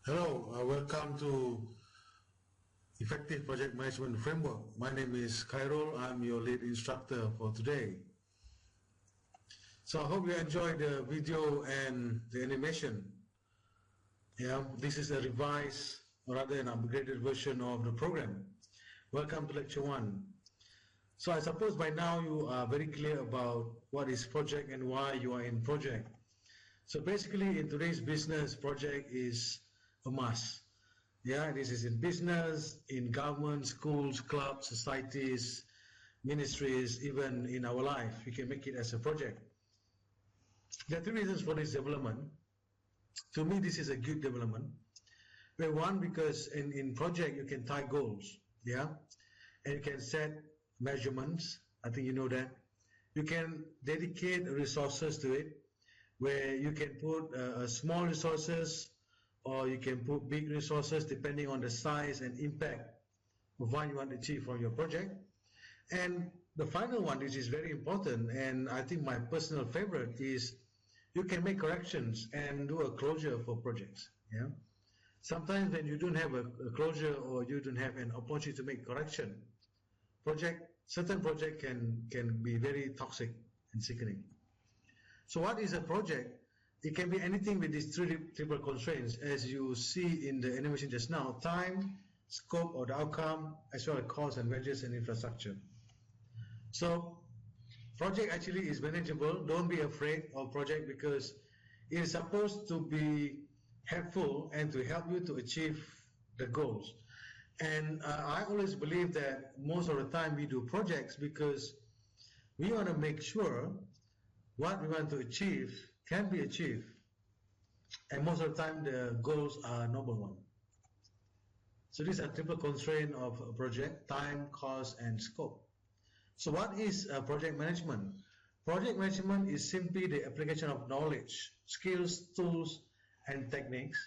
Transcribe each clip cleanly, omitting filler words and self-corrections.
Hello, welcome to Effective Project Management Framework. My name is Khairul. I'm your lead instructor for today. So I hope you enjoyed the video and the animation. This is a revised or rather an upgraded version of the program. Welcome to Lecture 1. So I suppose by now you are very clear about what is project and why you are in project. So basically in today's business, project is a must. This is in business, in government, schools, clubs, societies, ministries, even in our life. We can make it as a project. There are three reasons for this development. To me, this is a good development. One, because in project you can tie goals, and you can set measurements. I think you know that. You can dedicate resources to it, where you can put small resources or you can put big resources depending on the size and impact of what you want to achieve from your project. And the final one, which is very important, and I think my personal favorite, is you can make corrections and do a closure for projects. Sometimes when you don't have a closure or you don't have an opportunity to make correction, certain project can be very toxic and sickening. So what is a project? It can be anything with these three triple constraints, as you see in the animation just now: time, scope or the outcome, as well as cost and wages and infrastructure. So project actually is manageable. Don't be afraid of project, because it is supposed to be helpful and to help you to achieve the goals. And I always believe that most of the time we do projects because we want to make sure what we want to achieve can be achieved, and most of the time the goals are noble ones. So these are triple constraint of a project: time, cost and scope. So what is project management? Project management is simply the application of knowledge, skills, tools and techniques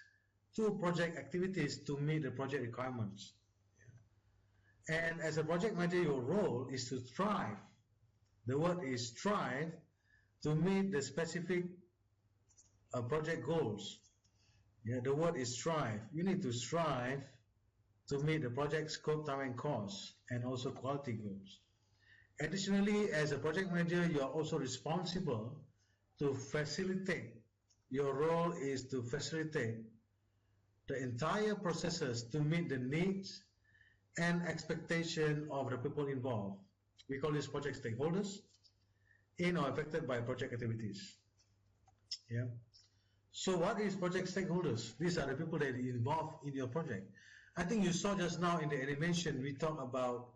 to project activities to meet the project requirements. And as a project manager, your role is to strive. The word is strive, to meet the specific project goals. The word is strive. You need to strive to meet the project scope, time and cost, and also quality goals. Additionally, as a project manager, you are also responsible to facilitate. Your role is to facilitate the entire processes to meet the needs and expectation of the people involved. We call this project stakeholders in or affected by project activities. So what is project stakeholders? These are the people that are involved in your project. I think you saw just now in the animation, we talked about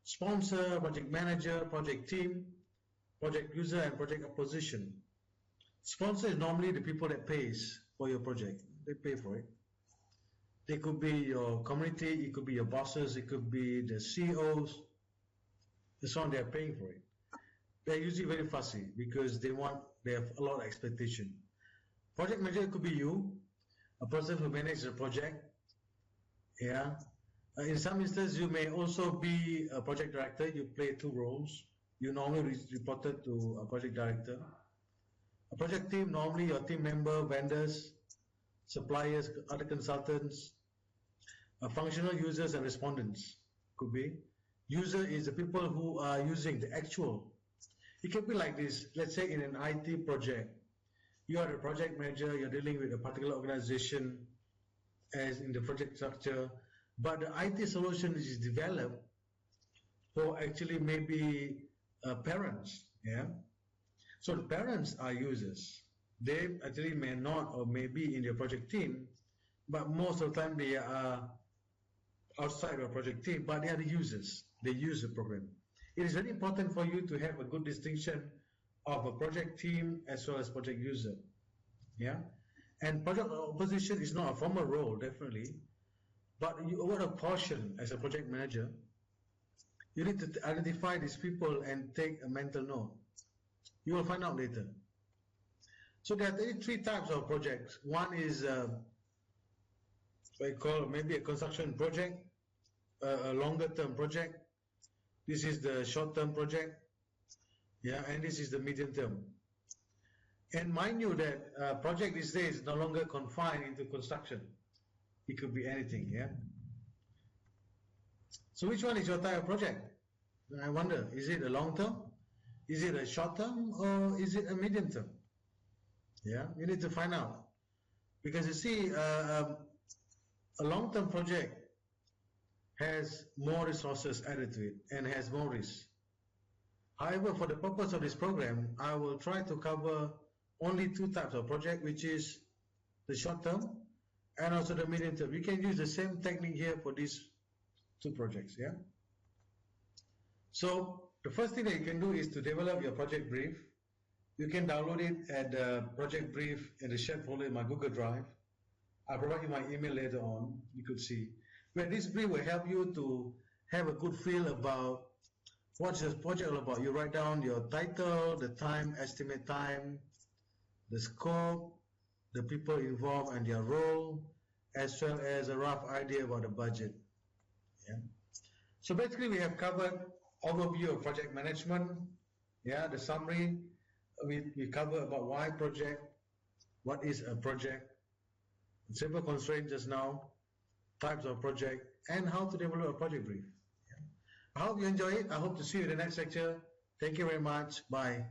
sponsor, project manager, project team, project user and project opposition. Sponsor is normally the people that pays for your project. They pay for it. They could be your community, it could be your bosses, it could be the CEOs. That's why they are paying for it. They're usually very fussy because they have a lot of expectation. Project manager could be you, a person who manages the project. In some instances, you may also be a project director. You play two roles. You normally reported to a project director. A project team, normally your team member, vendors, suppliers, other consultants, functional users and respondents could be. User is the people who are using the actual. It can be like this. Let's say in an IT project, you are the project manager, you're dealing with a particular organization as in the project structure, but the IT solution is developed for actually maybe parents. So the parents are users. They actually may not or may be in your project team, but most of the time they are outside your project team, but they are the users. They use the program. It is very important for you to have a good distinction of a project team as well as project user. And project opposition is not a formal role, definitely, but you want a portion as a project manager. You need to identify these people and take a mental note. You will find out later. So there are three types of projects. One is what I call maybe a construction project, a longer term project. This is the short term project, and this is the medium term. And mind you that project these days is no longer confined into construction. It could be anything, yeah. So which one is your type of project? I wonder, is it a long term? Is it a short term, or is it a medium term? Yeah, you need to find out. Because you see, a long-term project has more resources added to it and has more risk. However, for the purpose of this program, I will try to cover only two types of project, which is the short term and also the medium term. You can use the same technique here for these two projects, yeah? So the first thing that you can do is to develop your project brief. You can download it at the project brief in the shared folder in my Google Drive. I'll provide you my email later on, you could see. Where this brief will help you to have a good feel about what's this project all about. You write down your title, the time, estimate time, the scope, the people involved and their role, as well as a rough idea about the budget. Yeah. So basically we have covered overview of project management, yeah, the summary. We cover about why project, what is a project, simple constraint just now, types of project, and how to develop a project brief. Yeah. I hope you enjoy it. I hope to see you in the next lecture. Thank you very much. Bye.